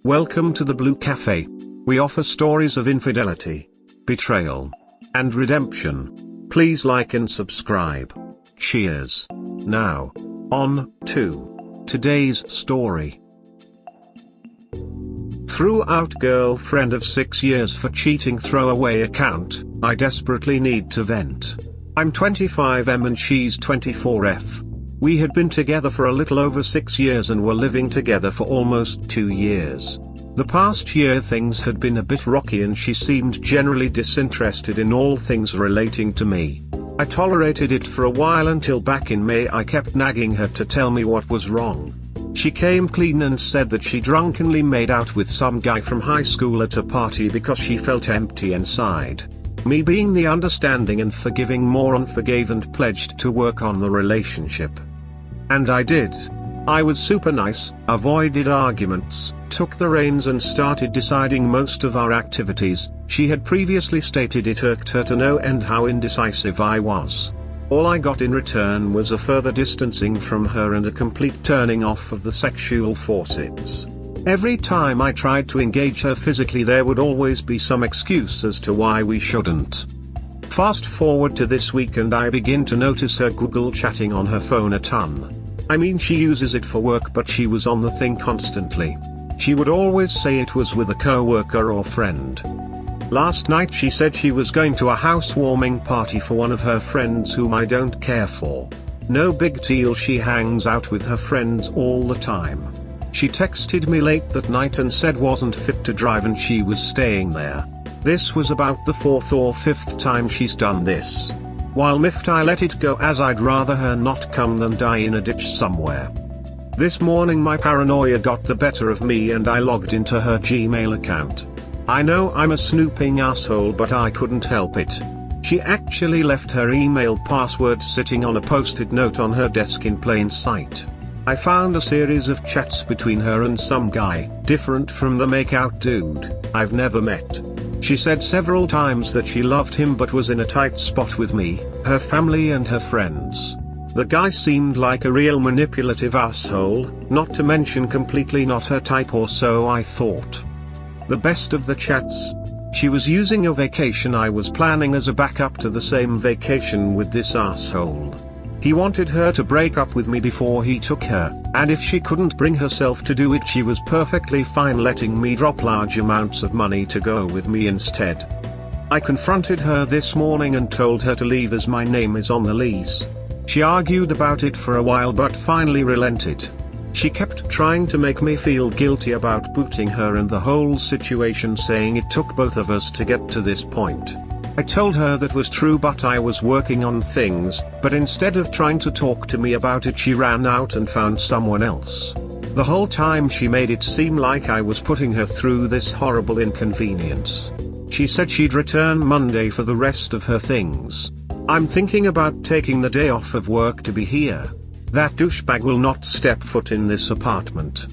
Welcome to the Blue Cafe. We offer stories of infidelity, betrayal, and redemption. Please like and subscribe. Cheers. Now, on to today's story. Threw out girlfriend of 6 years for cheating throwaway account. I desperately need to vent. I'm 25M and she's 24F. We had been together for a little over 6 years and were living together for almost 2 years. The past year things had been a bit rocky and she seemed generally disinterested in all things relating to me. I tolerated it for a while until back in May I kept nagging her to tell me what was wrong. She came clean and said that she drunkenly made out with some guy from high school at a party because she felt empty inside. Me being the understanding and forgiving moron forgave and pledged to work on the relationship. And I did. I was super nice, avoided arguments, took the reins and started deciding most of our activities. She had previously stated it irked her to no end how indecisive I was. All I got in return was a further distancing from her and a complete turning off of the sexual faucets. Every time I tried to engage her physically there would always be some excuse as to why we shouldn't. Fast forward to this week and I begin to notice her Google chatting on her phone a ton. I mean she uses it for work but she was on the thing constantly. She would always say it was with a coworker or friend. Last night she said she was going to a housewarming party for one of her friends whom I don't care for. No big deal, she hangs out with her friends all the time. She texted me late that night and said wasn't fit to drive and she was staying there. This was about the 4th or 5th time she's done this. While miffed I let it go as I'd rather her not come than die in a ditch somewhere. This morning my paranoia got the better of me and I logged into her Gmail account. I know I'm a snooping asshole but I couldn't help it. She actually left her email password sitting on a post-it note on her desk in plain sight. I found a series of chats between her and some guy, different from the make-out dude, I've never met. She said several times that she loved him but was in a tight spot with me, her family and her friends. The guy seemed like a real manipulative asshole, not to mention completely not her type or so I thought. The best of the chats, she was using a vacation I was planning as a backup to the same vacation with this asshole. He wanted her to break up with me before he took her, and if she couldn't bring herself to do it she was perfectly fine letting me drop large amounts of money to go with me instead. I confronted her this morning and told her to leave as my name is on the lease. She argued about it for a while but finally relented. She kept trying to make me feel guilty about booting her and the whole situation, saying it took both of us to get to this point. I told her that was true but I was working on things, but instead of trying to talk to me about it she ran out and found someone else. The whole time she made it seem like I was putting her through this horrible inconvenience. She said she'd return Monday for the rest of her things. I'm thinking about taking the day off of work to be here. That douchebag will not step foot in this apartment.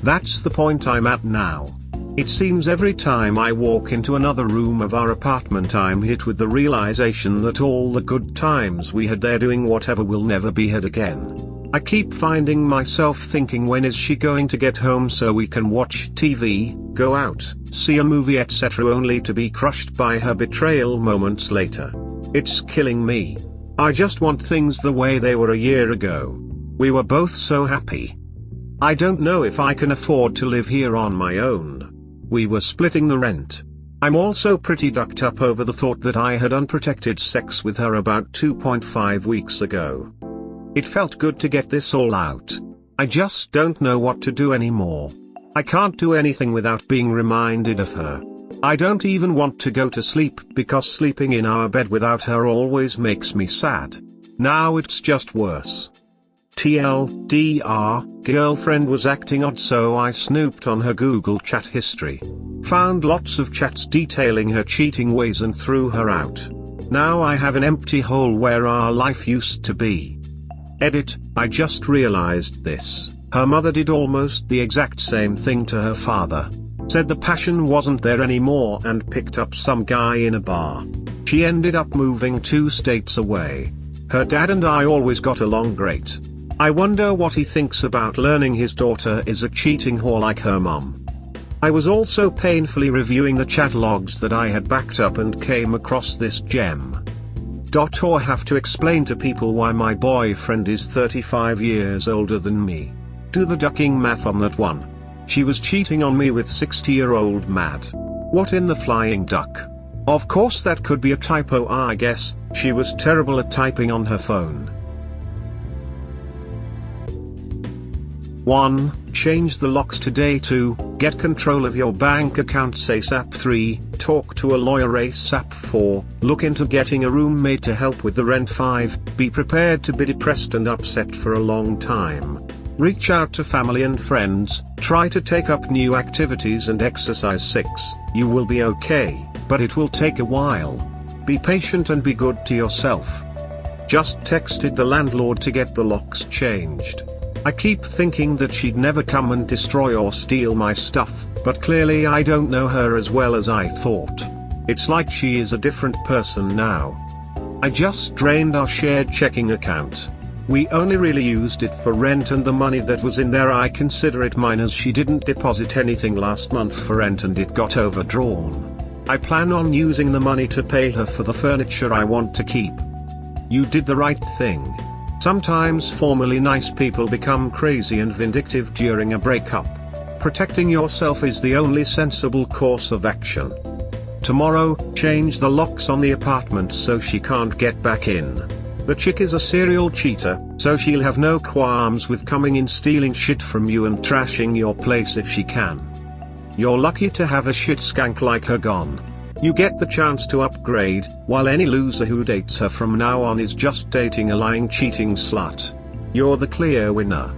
That's the point I'm at now. It seems every time I walk into another room of our apartment I'm hit with the realization that all the good times we had there doing whatever will never be had again. I keep finding myself thinking when is she going to get home so we can watch TV, go out, see a movie etc. only to be crushed by her betrayal moments later. It's killing me. I just want things the way they were a year ago. We were both so happy. I don't know if I can afford to live here on my own. We were splitting the rent. I'm also pretty ducked up over the thought that I had unprotected sex with her about 2.5 weeks ago. It felt good to get this all out. I just don't know what to do anymore. I can't do anything without being reminded of her. I don't even want to go to sleep because sleeping in our bed without her always makes me sad. Now it's just worse. TLDR, girlfriend was acting odd so I snooped on her Google chat history. Found lots of chats detailing her cheating ways and threw her out. Now I have an empty hole where our life used to be. Edit, I just realized this. Her mother did almost the exact same thing to her father. Said the passion wasn't there anymore and picked up some guy in a bar. She ended up moving 2 states away. Her dad and I always got along great. I wonder what he thinks about learning his daughter is a cheating whore like her mom. I was also painfully reviewing the chat logs that I had backed up and came across this gem. Or have to explain to people why my boyfriend is 35 years older than me. Do the ducking math on that one. She was cheating on me with 60-year-old Mad. What in the flying duck? Of course that could be a typo, I guess. She was terrible at typing on her phone. 1. Change the locks today. 2. Get control of your bank account ASAP. 3. Talk to a lawyer ASAP. 4. Look into getting a roommate to help with the rent. 5. Be prepared to be depressed and upset for a long time. Reach out to family and friends, try to take up new activities and exercise. 6. You will be okay, but it will take a while. Be patient and be good to yourself. Just texted the landlord to get the locks changed. I keep thinking that she'd never come and destroy or steal my stuff, but clearly I don't know her as well as I thought. It's like she is a different person now. I just drained our shared checking account. We only really used it for rent, and the money that was in there I consider it mine, as she didn't deposit anything last month for rent and it got overdrawn. I plan on using the money to pay her for the furniture I want to keep. You did the right thing. Sometimes formerly nice people become crazy and vindictive during a breakup. Protecting yourself is the only sensible course of action. Tomorrow, change the locks on the apartment so she can't get back in. The chick is a serial cheater, so she'll have no qualms with coming in, stealing shit from you and trashing your place if she can. You're lucky to have a shit skank like her gone. You get the chance to upgrade, while any loser who dates her from now on is just dating a lying, cheating slut. You're the clear winner.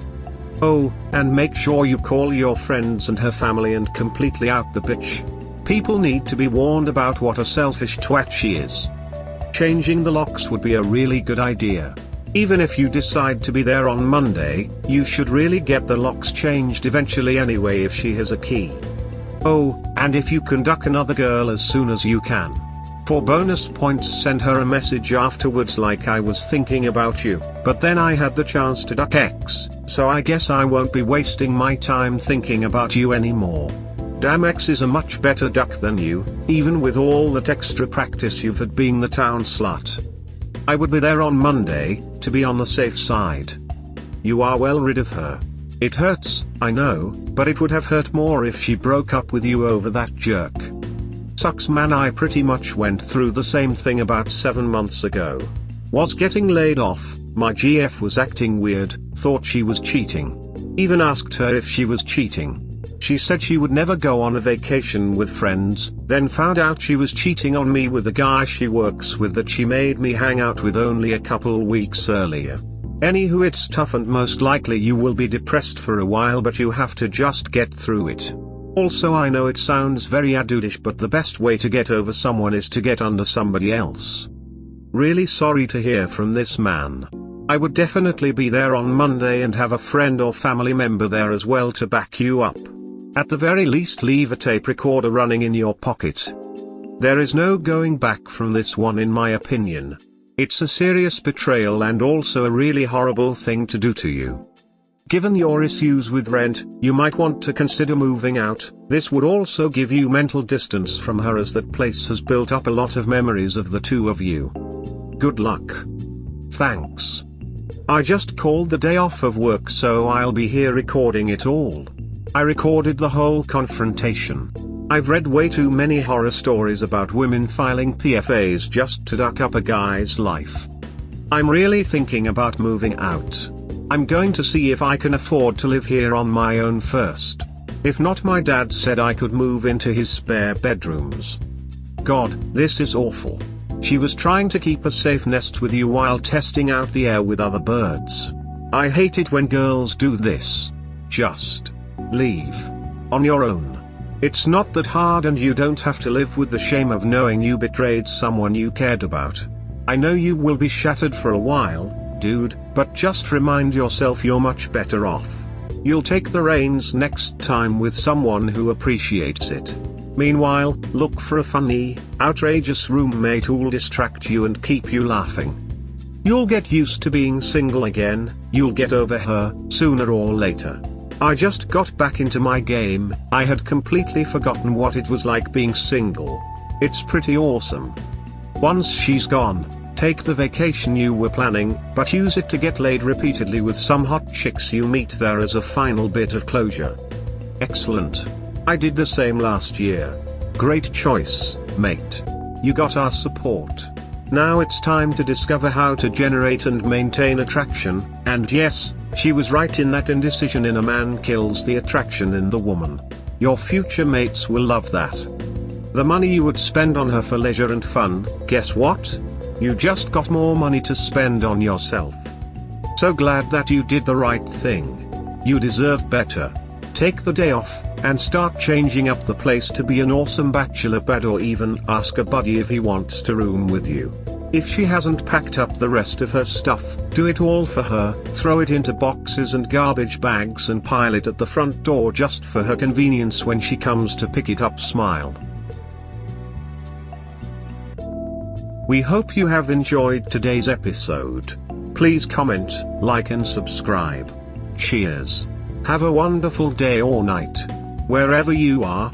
Oh, and make sure you call your friends and her family and completely out the bitch. People need to be warned about what a selfish twat she is. Changing the locks would be a really good idea. Even if you decide to be there on Monday, you should really get the locks changed eventually anyway if she has a key. Oh, and if you can duck another girl as soon as you can. For bonus points, send her a message afterwards like, I was thinking about you, but then I had the chance to duck X, so I guess I won't be wasting my time thinking about you anymore. Damn, X is a much better duck than you, even with all that extra practice you've had being the town slut. I would be there on Monday, to be on the safe side. You are well rid of her. It hurts, I know, but it would have hurt more if she broke up with you over that jerk. Sucks man, I pretty much went through the same thing about 7 months ago. Was getting laid off, my GF was acting weird, thought she was cheating. Even asked her if she was cheating. She said she would never go on a vacation with friends, then found out she was cheating on me with the guy she works with that she made me hang out with only a couple weeks earlier. Anywho, it's tough and most likely you will be depressed for a while, but you have to just get through it. Also, I know it sounds very adudish, but the best way to get over someone is to get under somebody else. Really sorry to hear from this man. I would definitely be there on Monday and have a friend or family member there as well to back you up. At the very least, leave a tape recorder running in your pocket. There is no going back from this one, in my opinion. It's a serious betrayal and also a really horrible thing to do to you. Given your issues with rent, you might want to consider moving out. This would also give you mental distance from her, as that place has built up a lot of memories of the two of you. Good luck. Thanks. I just called the day off of work, so I'll be here recording it all. I recorded the whole confrontation. I've read way too many horror stories about women filing PFAs just to duck up a guy's life. I'm really thinking about moving out. I'm going to see if I can afford to live here on my own first. If not, my dad said I could move into his spare bedrooms. God, this is awful. She was trying to keep a safe nest with you while testing out the air with other birds. I hate it when girls do this. Just leave. On your own. It's not that hard, and you don't have to live with the shame of knowing you betrayed someone you cared about. I know you will be shattered for a while, dude, but just remind yourself you're much better off. You'll take the reins next time with someone who appreciates it. Meanwhile, look for a funny, outrageous roommate who'll distract you and keep you laughing. You'll get used to being single again, you'll get over her, sooner or later. I just got back into my game, I had completely forgotten what it was like being single. It's pretty awesome. Once she's gone, take the vacation you were planning, but use it to get laid repeatedly with some hot chicks you meet there as a final bit of closure. Excellent. I did the same last year. Great choice, mate. You got our support. Now it's time to discover how to generate and maintain attraction, and yes, she was right in that indecision in a man kills the attraction in the woman. Your future mates will love that. The money you would spend on her for leisure and fun, guess what? You just got more money to spend on yourself. So glad that you did the right thing. You deserve better. Take the day off, and start changing up the place to be an awesome bachelor pad, or even ask a buddy if he wants to room with you. If she hasn't packed up the rest of her stuff, do it all for her, throw it into boxes and garbage bags and pile it at the front door just for her convenience when she comes to pick it up. Smile. We hope you have enjoyed today's episode. Please comment, like and subscribe. Cheers. Have a wonderful day or night, wherever you are.